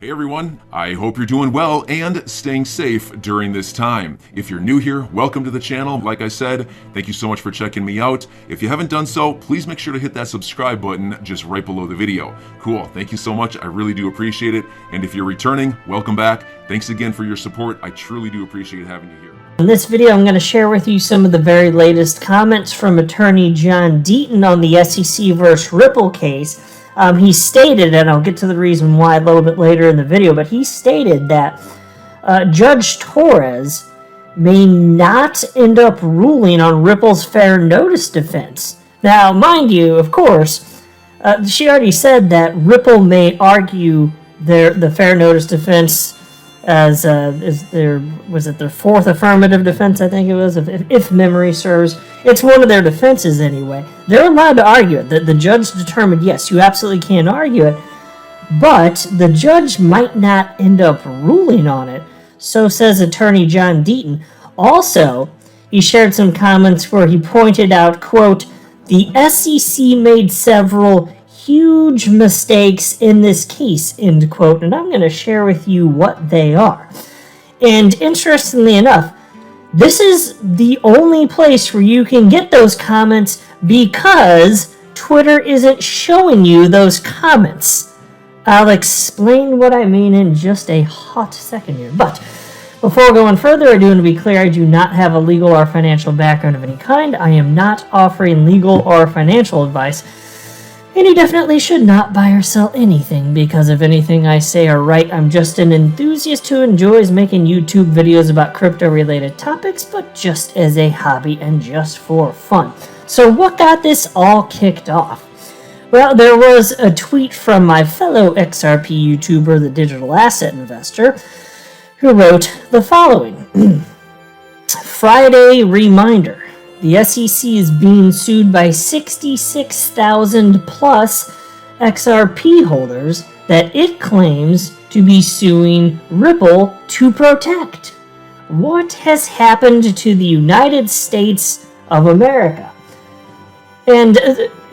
Hey everyone, I hope you're doing well and staying safe during this time. If you're new here, welcome to the channel. Like I said, thank you so much for checking me out. If you haven't done so, please make sure to hit that subscribe button just right below the video. Cool, thank you so much. I really do appreciate it. And if you're returning, welcome back. Thanks again for your support. I truly do appreciate having you here. In this video, I'm going to share with you some of the very latest comments from attorney John Deaton on the SEC versus Ripple case. He stated, and I'll get to the reason why a little bit later in the video, but he stated that Judge Torres may not end up ruling on Ripple's fair notice defense. Now, mind you, of course, she already said that Ripple may argue the fair notice defense as their fourth affirmative defense, I think it was, if memory serves. It's one of their defenses anyway. They're allowed to argue it. The judge determined, yes, you absolutely can argue it, but the judge might not end up ruling on it, so says attorney John Deaton. Also, he shared some comments where he pointed out, quote, the SEC made several huge mistakes in this case, end quote, and I'm going to share with you what they are. And interestingly enough, this is the only place where you can get those comments because Twitter isn't showing you those comments. I'll explain what I mean in just a hot second here. But before going further, I do want to be clear, I do not have a legal or financial background of any kind. I am not offering legal or financial advice. And you definitely should not buy or sell anything, because if anything I say are right, I'm just an enthusiast who enjoys making YouTube videos about crypto-related topics, but just as a hobby and just for fun. So what got this all kicked off? Well, there was a tweet from my fellow XRP YouTuber, the Digital Asset Investor, who wrote the following. Friday reminder. The SEC is being sued by 66,000 plus XRP holders that it claims to be suing Ripple to protect. What has happened to the United States of America? And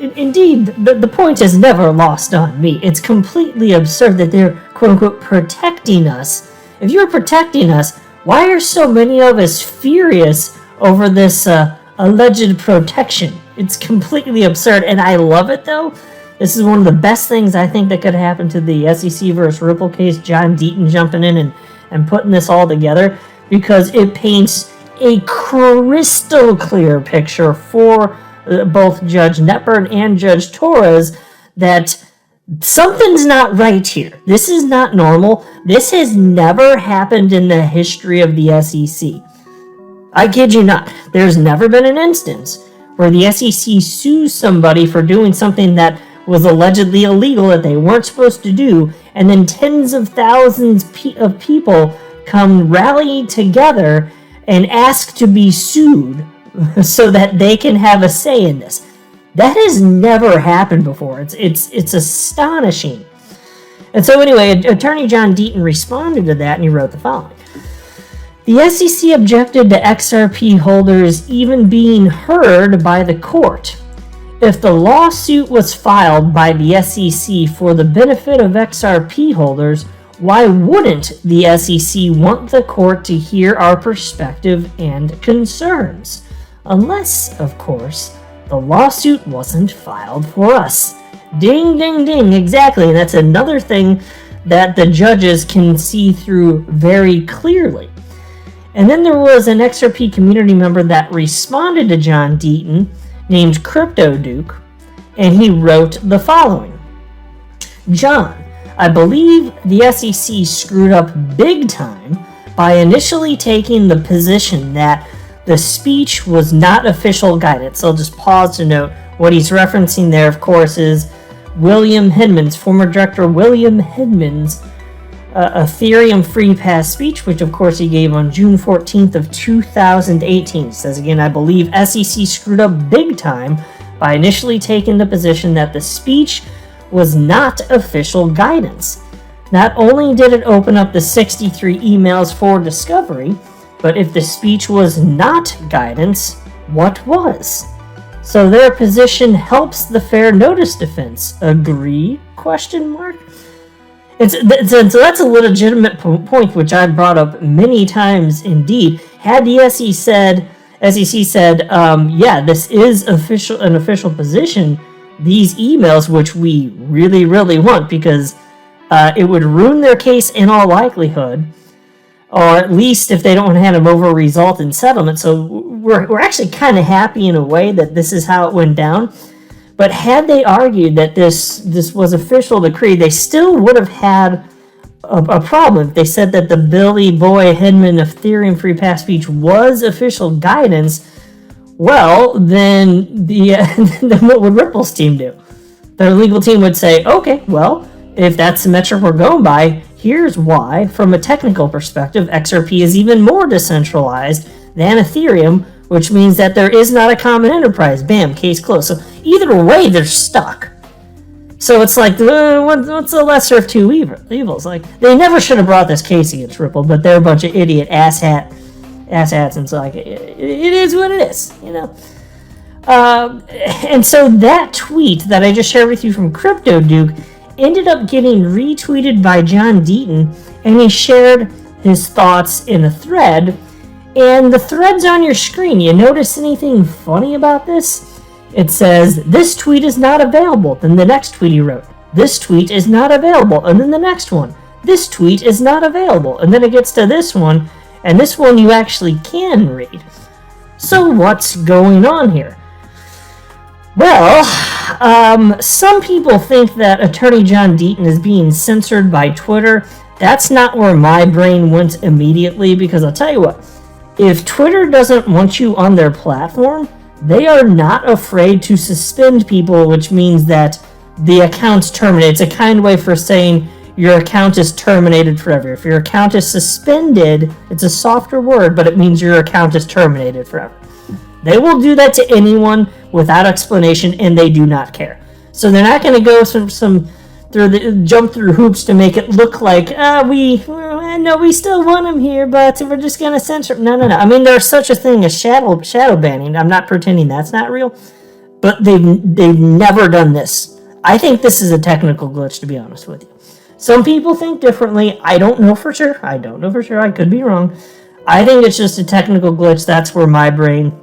indeed, the point is never lost on me. It's completely absurd that they're, quote-unquote, protecting us. If you're protecting us, why are so many of us furious over this alleged protection? It's completely absurd, and I love it though. This is one of the best things I think that could happen to the SEC versus Ripple case. John Deaton jumping in and putting this all together, because it paints a crystal clear picture for both Judge Netburn and Judge Torres that something's not right here. This is not normal. This has never happened in the history of the SEC. I kid you not. There's never been an instance where the SEC sues somebody for doing something that was allegedly illegal that they weren't supposed to do, and then tens of thousands of people come rally together and ask to be sued so that they can have a say in this. That has never happened before. It's astonishing. And so anyway, attorney John Deaton responded to that, and he wrote the following. The SEC objected to XRP holders even being heard by the court. If the lawsuit was filed by the SEC for the benefit of XRP holders, why wouldn't the SEC want the court to hear our perspective and concerns? Unless, of course, the lawsuit wasn't filed for us. Ding, ding, ding, exactly. And that's another thing that the judges can see through very clearly. And then there was an XRP community member that responded to John Deaton named Crypto Duke, and he wrote the following. John, I believe the SEC screwed up big time by initially taking the position that the speech was not official guidance. I'll just pause to note what he's referencing there, of course, is William Hindman's, former director William Hindman's Ethereum free pass speech, which of course he gave on June 14th of 2018. He says again, I believe SEC screwed up big time by initially taking the position that the speech was not official guidance. Not only did it open up the 63 emails for discovery, but if the speech was not guidance, what was? So their position helps the fair notice defense. Agree? Question mark. So that's a legitimate point, which I've brought up many times indeed. Had the SEC said, yeah, this is an official position, these emails, which we really, really want, because it would ruin their case in all likelihood, or at least if they don't hand them over, result in settlement. So we're actually kind of happy in a way that this is how it went down. But had they argued that this was official decree, they still would have had a problem. If they said that the Billy Boy Hedman Ethereum free pass speech was official guidance, well, then then what would Ripple's team do? Their legal team would say, okay, well, if that's the metric we're going by, here's why. From a technical perspective, XRP is even more decentralized than Ethereum, which means that there is not a common enterprise. Bam, case closed. So either way, they're stuck. So it's like, what's the lesser of two evils? Like, they never should have brought this case against Ripple, but they're a bunch of idiot asshats, and so like, it is what it is, you know. And so that tweet that I just shared with you from Crypto Duke ended up getting retweeted by John Deaton, and he shared his thoughts in a thread. And the thread's on your screen. You notice anything funny about this? It says, this tweet is not available. Then the next tweet he wrote, this tweet is not available. And then the next one, this tweet is not available. And then it gets to this one, and this one you actually can read. So what's going on here? Well, some people think that Attorney John Deaton is being censored by Twitter. That's not where my brain went immediately, because I'll tell you what, if Twitter doesn't want you on their platform, they are not afraid to suspend people, which means that the account's terminated. It's a kind way for saying your account is terminated forever. If your account is suspended, it's a softer word, but it means your account is terminated forever. They will do that to anyone without explanation, and they do not care. So they're not going to go jump through hoops to make it look like we still want him here, but we're just going to censor him. No. I mean, there's such a thing as shadow banning. I'm not pretending that's not real, but they've never done this. I think this is a technical glitch, to be honest with you. Some people think differently. I don't know for sure. I could be wrong. I think it's just a technical glitch. That's where my brain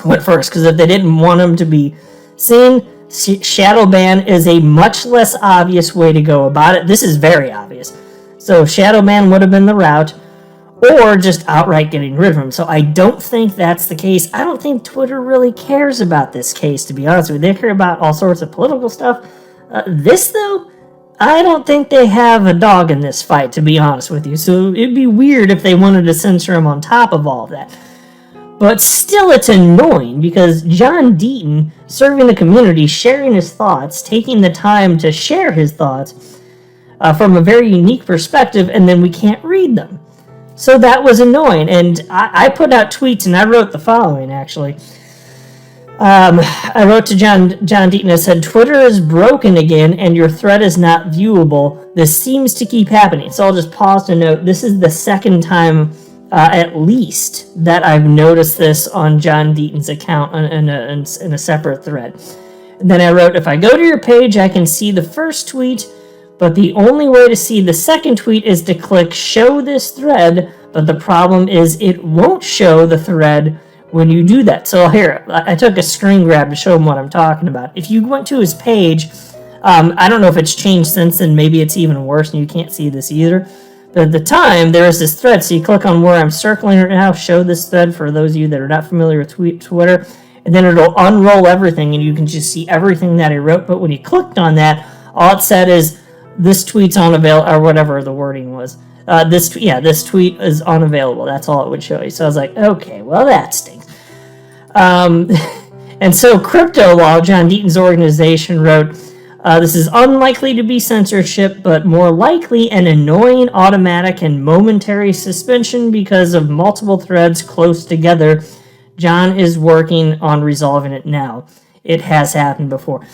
went first, because if they didn't want him to be seen, shadow ban is a much less obvious way to go about it. This is very obvious. So shadow ban would have been the route, or just outright getting rid of him. So I don't think that's the case. I don't think Twitter really cares about this case, to be honest with you. They care about all sorts of political stuff. This, though, I don't think they have a dog in this fight, to be honest with you. So it'd be weird if they wanted to censor him on top of all of that. But still, it's annoying, because John Deaton, serving the community, sharing his thoughts, taking the time to share his thoughts from a very unique perspective, and then we can't read them. So that was annoying, and I put out tweets, and I wrote the following, actually. I wrote to John Deaton, I said, Twitter is broken again, and your thread is not viewable. This seems to keep happening. So I'll just pause to note, this is the second time at least that I've noticed this on John Deaton's account in a separate thread. And then I wrote, if I go to your page, I can see the first tweet, but the only way to see the second tweet is to click show this thread, but the problem is it won't show the thread when you do that. So here, I took a screen grab to show him what I'm talking about. If you went to his page, I don't know if it's changed since then, maybe it's even worse and you can't see this either. But at the time, there is this thread, so you click on where I'm circling right now, show this thread for those of you that are not familiar with Twitter, and then it'll unroll everything, and you can just see everything that I wrote. But when you clicked on that, all it said is, this tweet's unavailable, or whatever the wording was. This tweet is unavailable. That's all it would show you. So I was like, okay, well, that stinks. And so Crypto Law, John Deaton's organization, wrote, this is unlikely to be censorship, but more likely an annoying automatic and momentary suspension because of multiple threads close together. John is working on resolving it now. It has happened before.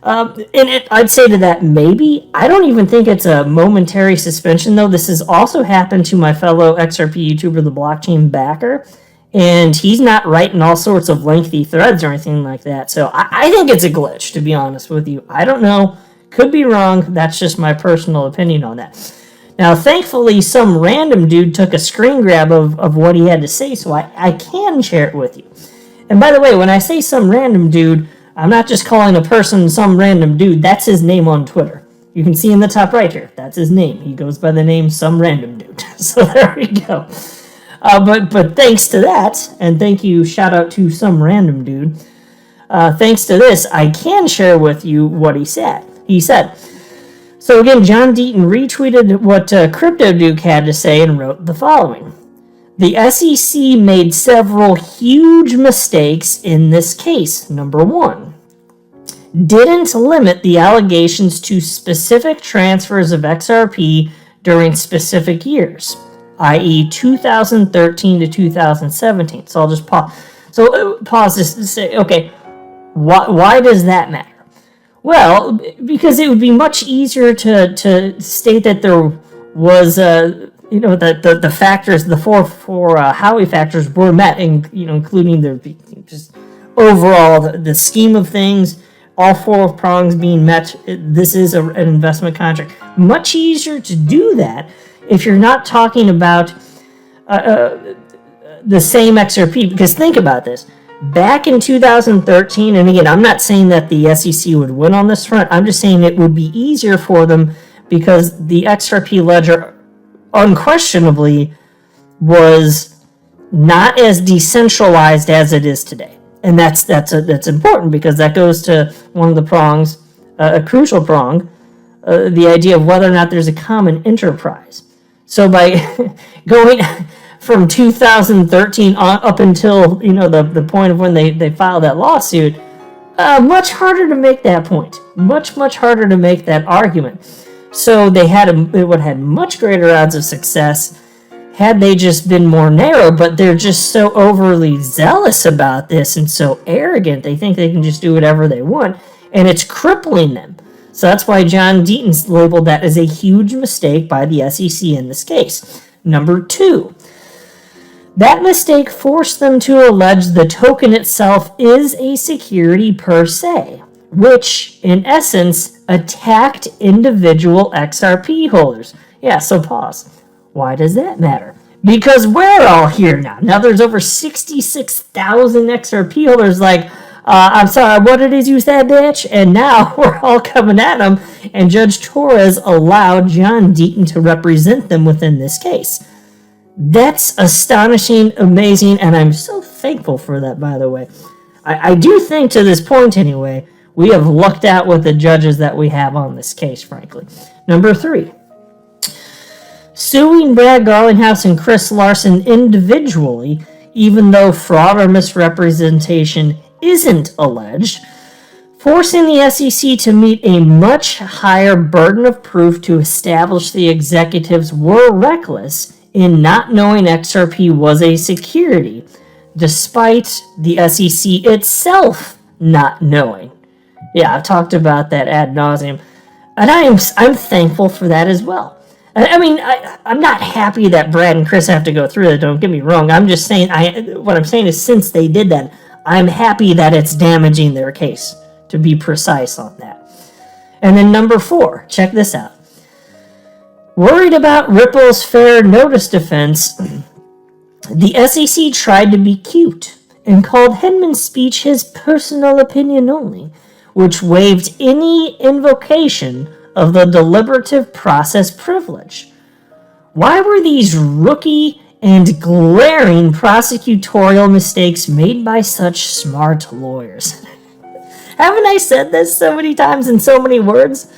I'd say to that, maybe. I don't even think it's a momentary suspension, though. This has also happened to my fellow XRP YouTuber, the Blockchain Backer, and he's not writing all sorts of lengthy threads or anything like that. So I think it's a glitch, to be honest with you. I don't know. Could be wrong. That's just my personal opinion on that. Now, thankfully, some random dude took a screen grab of what he had to say, so I can share it with you. And by the way, when I say some random dude, I'm not just calling a person some random dude. That's his name on Twitter. You can see in the top right here. That's his name. He goes by the name some random dude. So there we go. But thanks to that, and thank you, shout out to some random dude. Thanks to this, I can share with you what he said. So again, John Deaton retweeted what Crypto Duke had to say and wrote the following. The SEC made several huge mistakes in this case. Number one, didn't limit the allegations to specific transfers of XRP during specific years, i.e. 2013 to 2017. So I'll just pause. So pause this and say, okay, why does that matter? Well, because it would be much easier to state that there was, the factors, the four Howey factors were met, including the just overall the scheme of things, all four prongs being met. This is an investment contract. Much easier to do that if you're not talking about the same XRP. Because think about this. Back in 2013, and again, I'm not saying that the SEC would win on this front. I'm just saying it would be easier for them because the XRP ledger unquestionably was not as decentralized as it is today. And that's important because that goes to one of the prongs, a crucial prong, the idea of whether or not there's a common enterprise. So by going from 2013 on up until the point of when they filed that lawsuit, much harder to make that point. Much harder to make that argument. So they would have had much greater odds of success had they just been more narrow. But they're just so overly zealous about this and so arrogant. They think they can just do whatever they want, and it's crippling them. So that's why John Deaton's labeled that as a huge mistake by the SEC in this case. Number two. That mistake forced them to allege the token itself is a security per se, which, in essence, attacked individual XRP holders. Yeah, so pause. Why does that matter? Because we're all here now. Now there's over 66,000 XRP holders like, I'm sorry, what it is you said, bitch? And now we're all coming at them, and Judge Torres allowed John Deaton to represent them within this case. That's astonishing, amazing, and I'm so thankful for that, by the way. I do think, to this point anyway, we have lucked out with the judges that we have on this case, frankly. Number three. Suing Brad Garlinghouse and Chris Larson individually, even though fraud or misrepresentation isn't alleged, forcing the SEC to meet a much higher burden of proof to establish the executives were reckless in not knowing XRP was a security, despite the SEC itself not knowing. Yeah, I've talked about that ad nauseum, and I'm thankful for that as well. I mean, I'm not happy that Brad and Chris have to go through that. Don't get me wrong. I'm just saying. What I'm saying is, since they did that, I'm happy that it's damaging their case. To be precise on that. And then number four. Check this out. Worried about Ripple's fair notice defense, the SEC tried to be cute and called Hinman's speech his personal opinion only, which waived any invocation of the deliberative process privilege. Why were these rookie and glaring prosecutorial mistakes made by such smart lawyers? Haven't I said this so many times in so many words?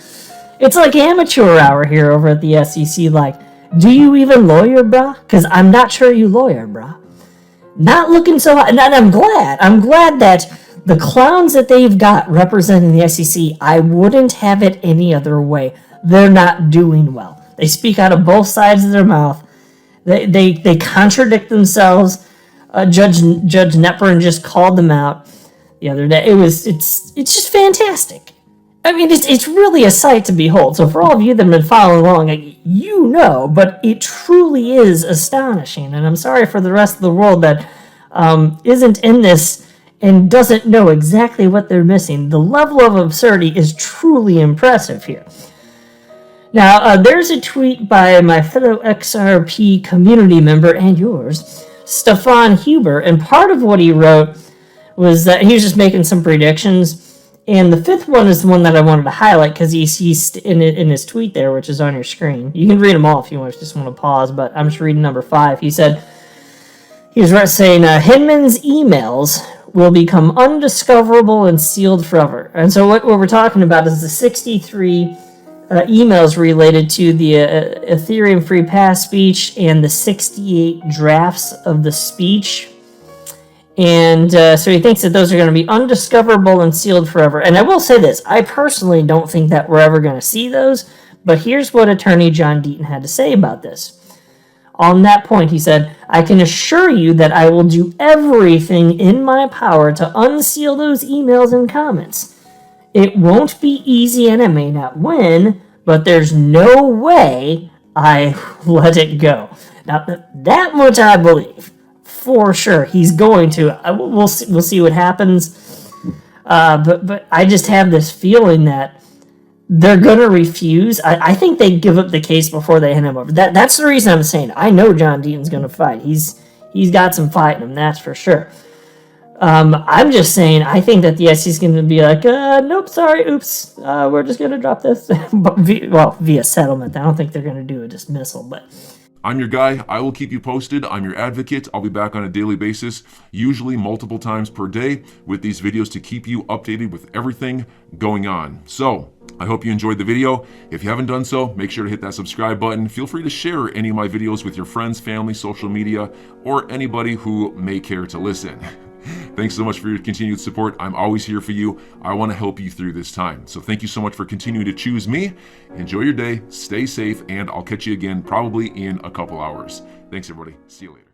It's like amateur hour here over at the SEC, like, do you even lawyer, brah? Because I'm not sure you lawyer, brah. Not looking so hot. And I'm glad that the clowns that they've got representing the SEC, I wouldn't have it any other way. They're not doing well. They speak out of both sides of their mouth. They contradict themselves. Judge Netburn just called them out the other day. It's just fantastic. I mean, it's really a sight to behold. So for all of you that have been following along, but it truly is astonishing. And I'm sorry for the rest of the world that isn't in this and doesn't know exactly what they're missing. The level of absurdity is truly impressive here. Now, there's a tweet by my fellow XRP community member and yours, Stefan Huber, and part of what he wrote was that he was just making some predictions, and the fifth one is the one that I wanted to highlight because he's in his tweet there, which is on your screen. You can read them all if you just want to pause, but I'm just reading number 5. He was saying, Hinman's emails will become undiscoverable and sealed forever. And so what we're talking about is the 63 emails related to the Ethereum free pass speech and the 68 drafts of the speech. And so he thinks that those are going to be undiscoverable and sealed forever. And I will say this, I personally don't think that we're ever going to see those, but here's what attorney John Deaton had to say about this. On that point, he said, I can assure you that I will do everything in my power to unseal those emails and comments. It won't be easy and I may not win, but there's no way I let it go. Now, that much I believe. For sure, he's going to. We'll see what happens. But I just have this feeling that they're going to refuse. I think they give up the case before they hand him over. That's the reason I'm saying I know John Deaton's going to fight. He's got some fight in him, that's for sure. I'm just saying I think that the SEC is going to be like, nope, sorry, oops, we're just going to drop this. But via settlement. I don't think they're going to do a dismissal, but... I'm your guy. I will keep you posted. I'm your advocate. I'll be back on a daily basis, usually multiple times per day, with these videos to keep you updated with everything going on. So I hope you enjoyed the video. If you haven't done so, make sure to hit that subscribe button. Feel free to share any of my videos with your friends, family, social media, or anybody who may care to listen. Thanks so much for your continued support. I'm always here for you. I want to help you through this time. So thank you so much for continuing to choose me. Enjoy your day, stay safe, and I'll catch you again probably in a couple hours. Thanks, everybody. See you later.